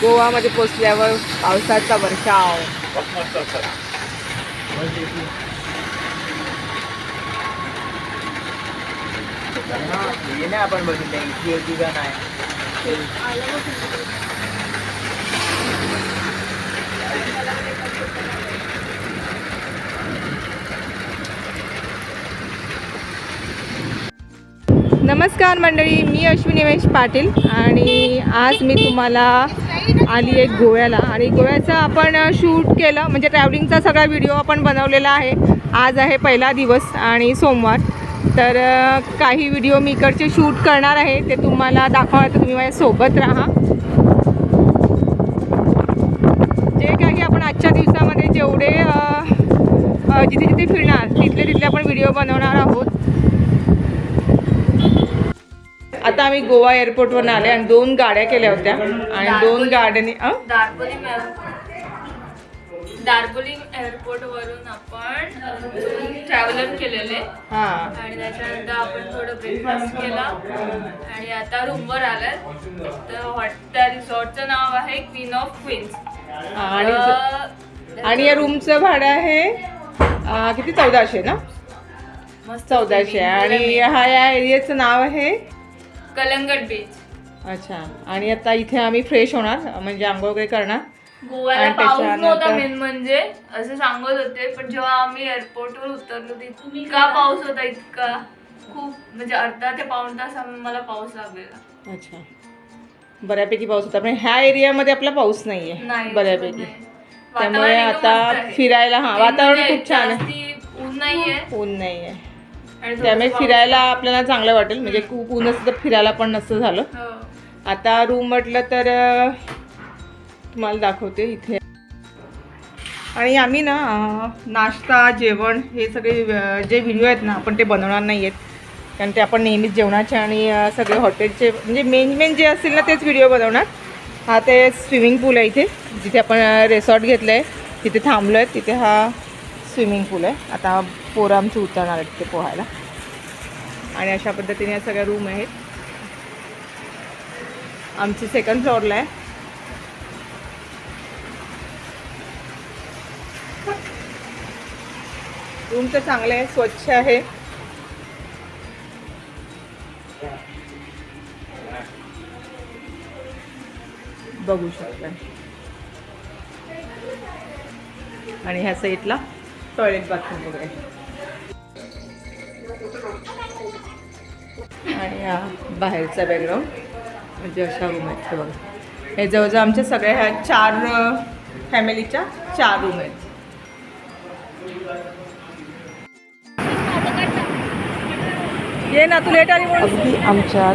गोवामध्ये पोचल्यावर पावसाचा वर्षाव. आपण बघितलं इथे होती का नाही. नमस्कार मंडळी, मी अश्विनी निमेश पाटील आणि आज मी तुम्हाला आली आहे गोव्याला. आणि गोव्याचं आपण शूट केलं, म्हणजे ट्रॅव्हलिंगचा सगळा व्हिडिओ आपण बनवलेला आहे. आज आहे पहिला दिवस आणि सोमवार, तर काही व्हिडिओ मी इकडचे शूट करणार आहे, ते तुम्हाला दाखवणार. तर तुम्ही माझ्यासोबत राहा. जे काही आपण आजच्या दिवसामध्ये जेवढे जिथे जिथे फिरणार तिथले आपण व्हिडिओ बनवणार आहोत. आता आम्ही गोवा एअरपोर्टवरून आले आणि 2 गाड्या केल्या होत्या आणि 2 गाड्यांनी दार्जिलिंग एअरपोर्ट वरून आपण ट्रॅव्हलर केलेले आणि त्याच्यानंतर आपण थोडं ब्रेकफास्ट केला आणि आता रूमवर आलाय. तर त्या रिसॉर्टचं नाव आहे क्वीन ऑफ क्वीन्स आणि या रूमचं भाडं आहे किती 1400 ना. 1400. आणि या एरियाचं नाव आहे कलंगट बीच. अच्छा. आणि आता इथे आम्ही फ्रेश होणार, म्हणजे आंघोळ वगैरे करणार. गोव्याला पाऊस नव्हता मेन म्हणजे असं सांगत होते, पण जेव्हा आम्ही एअरपोर्टवर उतरलो तिथे इतका पाऊस होता, इतका खूप, म्हणजे अर्धा ते पाऊण तास मला पाऊस लागलेला. अच्छा, बऱ्यापैकी पाऊस होता, पण ह्या एरियामध्ये आपला पाऊस नाहीये बऱ्यापैकी. त्यामुळे आता फिरायला वातावरण खूप छान आहे. ऊन नाहीये त्यामुळे फिरायला आपल्याला चांगलं वाटेल. म्हणजे खूप ऊन असतं तर फिरायला पण नसतं झालं. आता रूम म्हटलं तर तुम्हाला दाखवते इथे. आणि आम्ही ना नाश्ता जेवण हे सगळे जे व्हिडिओ आहेत ना आपण ते बनवणार नाही आहेत, कारण ते आपण नेहमीच जेवणाचे आणि सगळे हॉटेलचे म्हणजे मेन जे असतील ना तेच व्हिडिओ बनवणार. हा ते स्विमिंग पूल आहे इथे, जिथे आपण रिसॉर्ट घेतलं आहे तिथे थांबलो आहे. तिथे हा स्विमिंग पूल आहे. आता पोरं आमची उतरणार आहेत तिथे पोहायला. आणि अशा पद्धतीने या सगळ्या रूम आहेत. आमची 2nd फ्लोअरला आहे. रूम तर चांगलं आहे, स्वच्छ आहे. बघू शकता. आणि ह्या साईडला टॉयलेट बाथरूम वगैरे. आणि हा बाहेरचा बॅकग्राऊंड, म्हणजे अशा रूम आहेत ते बघा. हे जवळजवळ आमच्या सगळ्या ह्या 4 फॅमिलीच्या 4 रूम आहेत. ये ना, तू लेट आली म्हणून. अगदी आमच्या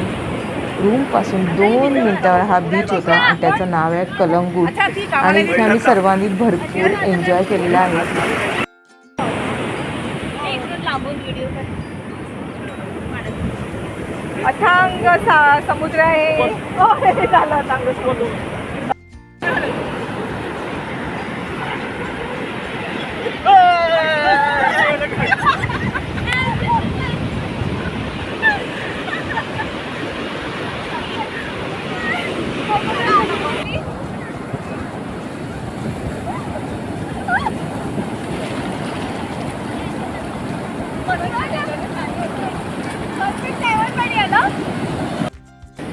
रूमपासून 2 मिनिटावर हा बीच होता आणि त्याचं नाव आहे कलंगूट. आणि इथे आम्ही सर्वांनी भरपूर एन्जॉय केलेला आहे. अथांग समुद्र आहे. झालं अथांग समुद्र.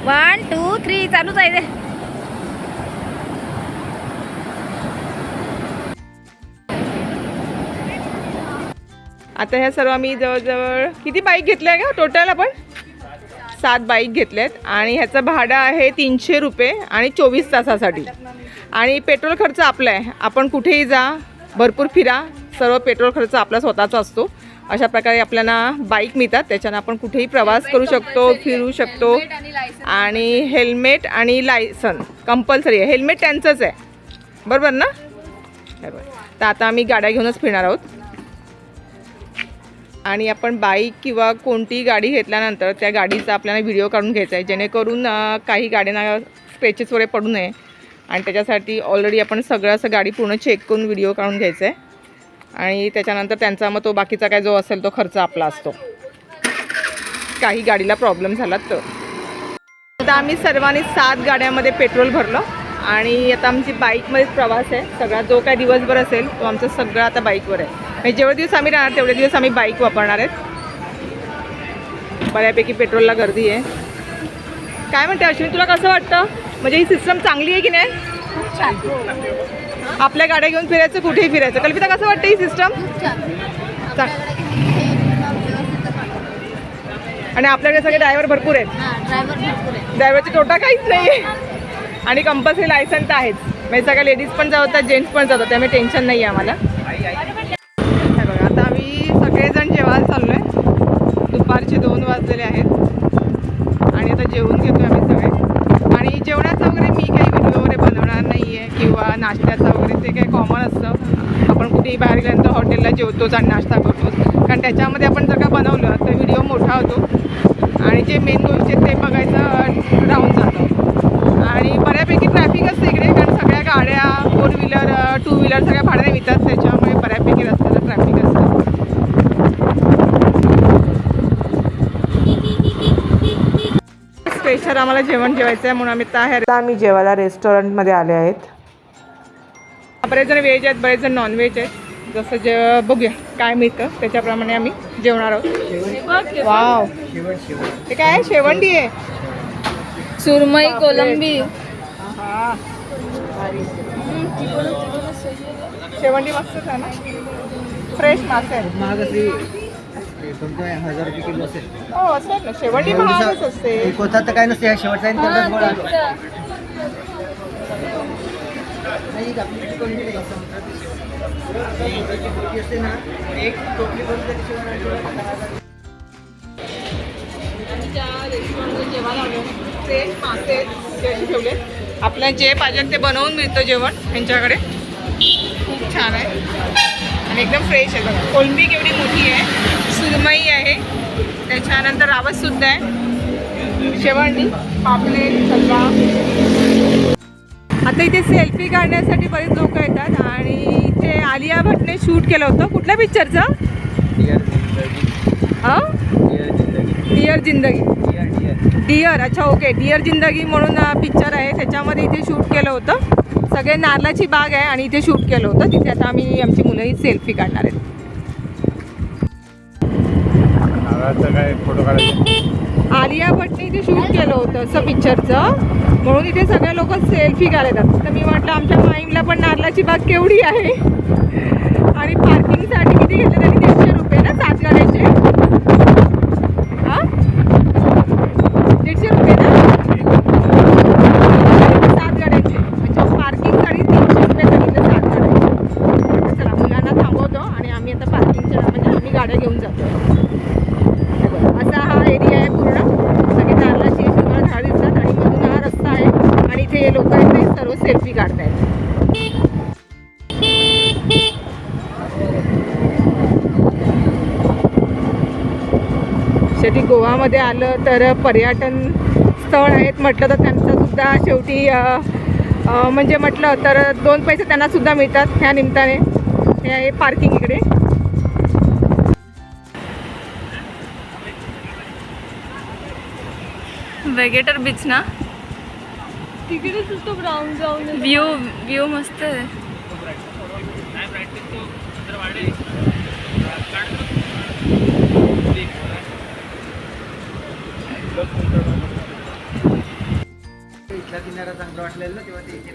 वन टू थ्री चालूच आहे. आता ह्या सर्व आम्ही जवळजवळ किती बाईक घेतल्या का टोटल? आपण 7 बाईक घेतल्यात आणि ह्याचं भाडं आहे 300 रुपये आणि 24 तासासाठी. आणि पेट्रोल खर्च आपला आहे. आपण कुठेही जा, भरपूर फिरा, सर्व पेट्रोल खर्च आपला स्वतःचा असतो. अशा प्रकारे आपल्याला बाईक मिळतात, त्याच्यानं आपण कुठेही प्रवास करू शकतो, फिरू शकतो. आणि हेल्मेट आणि लायसन कंपल्सरी आहे. हेल्मेट त्यांचंच आहे, बरोबर ना? बरोबर. तर आता आम्ही गाड्या घेऊनच फिरणार आहोत. आणि आपण बाईक किंवा कोणतीही गाडी घेतल्यानंतर त्या गाडीचा आपल्याला व्हिडिओ काढून घ्यायचा आहे, जेणेकरून काही गाड्यांना स्क्रॅचेस वगैरे पडू नये. आणि त्याच्यासाठी ऑलरेडी आपण सगळं असं गाडी पूर्ण चेक करून व्हिडिओ काढून घ्यायचा आहे. आणि त्याच्यानंतर त्यांचा मग तो बाकीचा काय जो असेल तो खर्च आपला असतो, काही गाडीला प्रॉब्लेम झाला तर. आता आम्ही सर्वांनी 7 गाड्यामध्ये पेट्रोल भरलं आणि आता आमची बाईकमध्येच प्रवास आहे. सगळा जो काय दिवसभर असेल तो आमचा सगळा आता बाईकवर आहे. म्हणजे जेवढे दिवस आम्ही राहणार तेवढे दिवस आम्ही बाईक वापरणार आहेत. बऱ्यापैकी पेट्रोलला गर्दी आहे. काय म्हणते अश्विनी, तुला कसं वाटतं? म्हणजे ही सिस्टम चांगली आहे की नाही? खूप छान. आपल्या गाड्या घेऊन फिरायचं, कुठेही फिरायचं. कल्पिता कसं वाटतं ही सिस्टम? आणि आपल्याकडे सगळे ड्रायव्हर भरपूर आहेत. ड्रायव्हरची तोटा काहीच नाही. आणि कंपल्सरी लायसन तर आहेच. म्हणजे सगळ्या लेडीज पण जातात, जेंट्स पण जातात, त्यामुळे टेन्शन नाही आहे आम्हाला. हे बघा, आता आम्ही सगळेजण जेवायला चाललो आहे. दुपारचे 2 वाजलेले आहेत आणि आता जेवून घेतो आम्ही सगळे. आणि जेवणाचं वगैरे मी काही व्हिडिओ वगैरे बनवणार नाही आहे किंवा नाश्त्याचं वगैरे ते काही कॉमन असतं. आपण कुठेही बाहेर गेल्यानंतर हॉटेलला जेवतोच आणि नाश्ता करतोच. कारण त्याच्यामध्ये आपण जर का बनवलं तर व्हिडिओ मोठा होतो आणि जे मेन गोष्टी आहेत ते बघायचं राहून जातं. आणि बऱ्यापैकी ट्रॅफिक असते इकडे, कारण सगळ्या गाड्या 4 व्हीलर 2 व्हीलर सगळ्या भाड्याने मिळतात. त्याच्यामुळे बऱ्यापैकी रस्त्याला ट्रॅफिक असतं. स्पेशल आम्हाला जेवण जेवायचं आहे म्हणून आम्ही जेवायला रेस्टॉरंटमध्ये आले आहेत. बरेच जण व्हेज आहेत, बरेच जण नॉनव्हेज आहेत. जसं बघूया काय मिळतं त्याच्याप्रमाणे आम्ही जेवणार आहोत. वाव, हे काय शेवंडी आहे? सुरमई, कोलंबी. शेवंडी मस्तच आहे ना, फ्रेश मासे आहेत. महाग असते 1000 रुपये किलो असेल. हो असेल ना, शेवंडी महागच असते. कोणता तर काय नसते, शेवटचा तेवढाच गोळा नाही. आपली कोणती नाही असते ना, एक टोपली भरून तरी फ्रेश मासे ठेवले. आपल्याला जे पाहिजे ते बनवून मिळतं जेवण त्यांच्याकडे. खूप छान आहे आणि एकदम फ्रेश आहे. बघा, कोलंबी केवढी मोठी आहे, सुरमई आहे, त्याच्यानंतर रावससुद्धा आहे, शेवंडी, पापलेट, सलवा. आता इथे सेल्फी काढण्यासाठी बरेच लोक येतात. आणि इथे आलिया भट्टने शूट केलं होतं. कुठल्या पिक्चरचं? हां, डिअर जिंदगी. डिअर, अच्छा ओके, डिअर जिंदगी म्हणून पिक्चर आहे, त्याच्यामध्ये इथे शूट केलं होतं. सगळे नारळाची बाग आहे आणि इथे शूट केलं होतं. तिथे आता आम्ही आमची मुलंही सेल्फी काढणार आहेत. आलिया भट्टने इथे शूट केलं होतं असं पिक्चरचं, म्हणून इथे सगळे लोक सेल्फी काढतात. तर मी म्हटलं आमच्या माईमला पण नारळाची बाग केवढी आहे. आणि पार्किंगसाठी किती घेतले त्यांनी? 150 रुपये ना 7 गाड्यांचे. हां, 150 रुपये ना 7 गाड्यांचे. अच्छा, पार्किंगसाठी 300 रुपये सांगितलं 7 गाड्यांचे. चला, मुलांना थांबवतो आणि आम्ही आता पार्किंगच्या म्हणजे आम्ही गाड्या घेऊन जातो. असा हा एरिया आहे पूर्ण. सगळे नारळाची तुम्हाला झाडं दिसतात आणि मधून हा रस्ता आहे आणि इथे हे लोक आहेत ते सर्व सेल्फी काढतायत. शेवटी गोवामध्ये आलं तर पर्यटन स्थळ आहेत म्हटलं तर त्यांचासुद्धा शेवटी म्हणजे म्हटलं तर 2 पैसे त्यांनासुद्धा मिळतात ह्या निमित्ताने. हे आहे पार्किंग इकडे. वेगेटर बीच ना, तिकडेच तो ग्राउंड जाऊन व्यू मस्त आहे. इथला किनारा चांगला वाटलेला तेव्हा ते इथे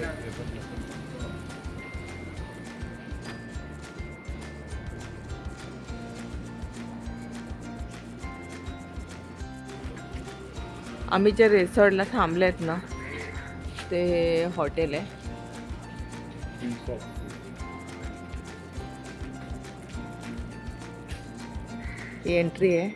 आम्ही जे रिसॉर्टला थांबले आहेत ना ते हॉटेल आहे. ही एंट्री आहे.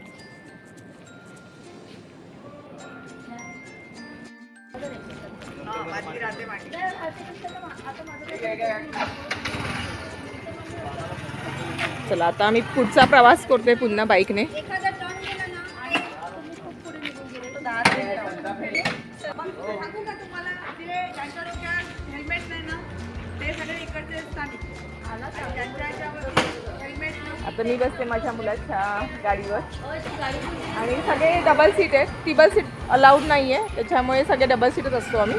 चला आता आम्ही पुढचा प्रवास करतोय पुन्हा बाईकने. आता मी बसते माझ्या मुलाच्या गाडीवर आणि सगळे डबल सीट आहेत. ट्रिपल सीट अलाउड नाही आहे, त्याच्यामुळे सगळे डबल सीटच असतो आम्ही.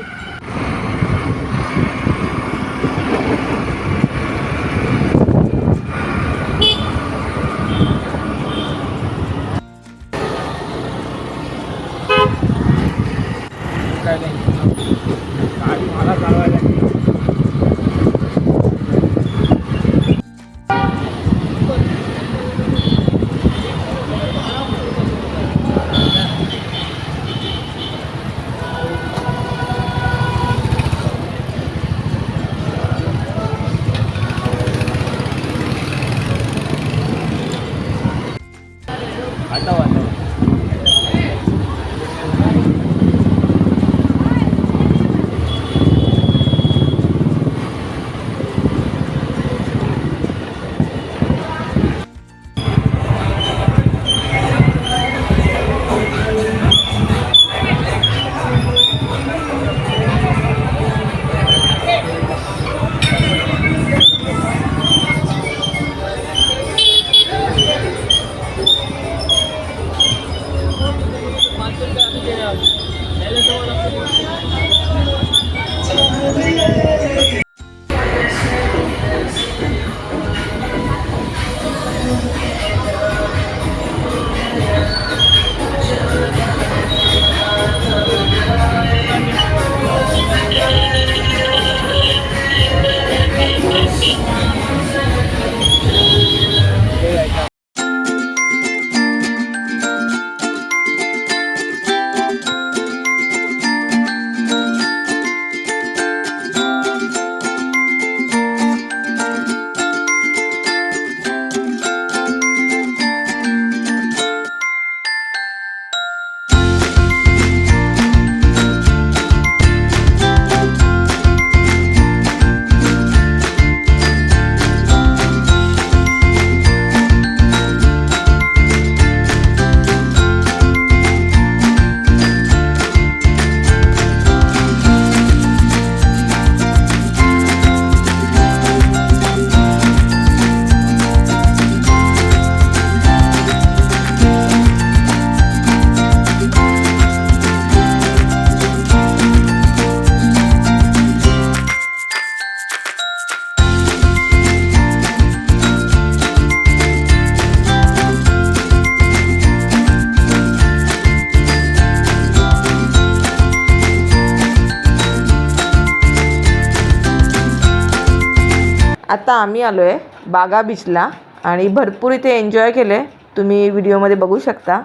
आता आम्ही आलो आहे बागा बीचला आणि भरपूर इथे एन्जॉय केले, तुम्ही व्हिडिओमध्ये बघू शकता.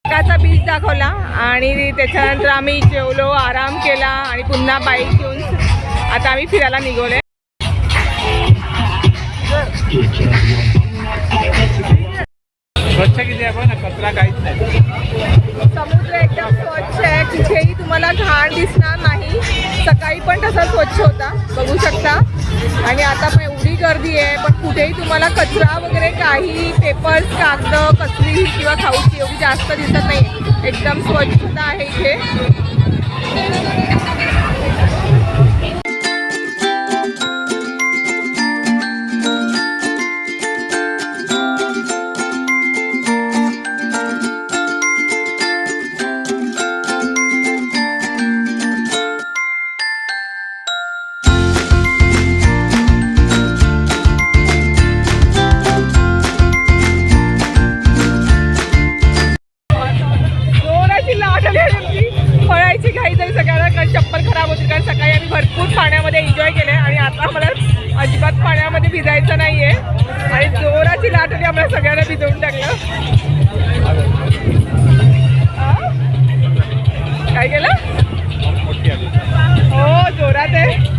बागाचा बीच दाखवला आणि त्याच्यानंतर आम्ही जेवलो, आराम केला आणि पुन्हा बाईक घेऊन आता आम्ही फिरायला निघालोय. स्वच्छ किती आहे पण कचरा काहीच नाही. समुद्र एकदम स्वच्छ आहे, कुठेही तुम्हाला घाण दिसणार नाही. सकाळी पण तसा स्वच्छ होता, बघू शकता. आणि आता पण एवढी गर्दी आहे, पण कुठेही तुम्हाला कचरा वगैरे काही पेपर्स, कागद कसली किंवा खाऊची एवढी जास्त दिसत नाही. एकदम स्वच्छता आहे इथे. फळायची घाई झाली सगळ्यांना, कारण चप्पल खराब होती. कारण सकाळी आम्ही भरपूर पाण्यामध्ये एन्जॉय केले आणि आता आम्हाला अजिबात पाण्यामध्ये भिजायचं नाही आहे. आणि जोराची लाट आली, आम्हाला सगळ्यांना भिजवून टाकलं. काय केलं? हो, जोरात आहे.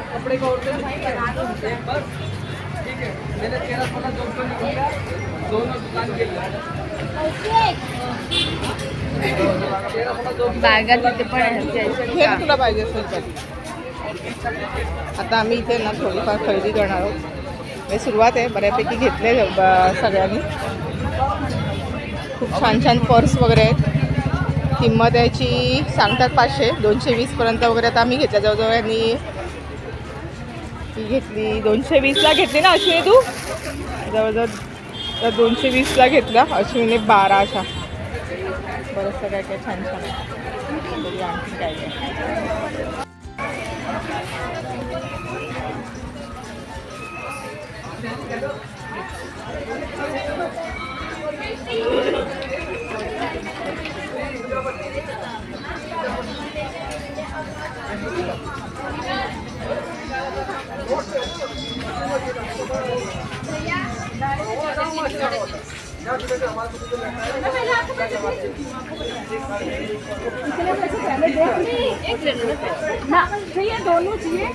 कपड़े का और बस ठीक है। मैंने 13-14 जोड़ तो निकल गया, दोनों दुकान के लिए। बॅगा तिथे पण आहे घे ना तुला पाहिजे असेल तर. आता आम्ही इथे ना थोडीफार खरेदी करणार आहोत. हे सुरुवात आहे, बऱ्यापैकी घेतले सगळ्यांनी. खूप छान छान पर्स वगैरे आहेत. किंमत याची सांगतात 500, 220पर्यंत वगैरे. आता आम्ही घेतल्या जवळजवळ यांनी ती घेतली 220ला घेतली ना अश्विनी तू? जवळजवळ 220ला घेतला अश्विनीने 12 अशा. बरंचसं काय काय छान छान आहे. बघूया आणखी काय काय. ना चाहिए, दोनों चाहिए.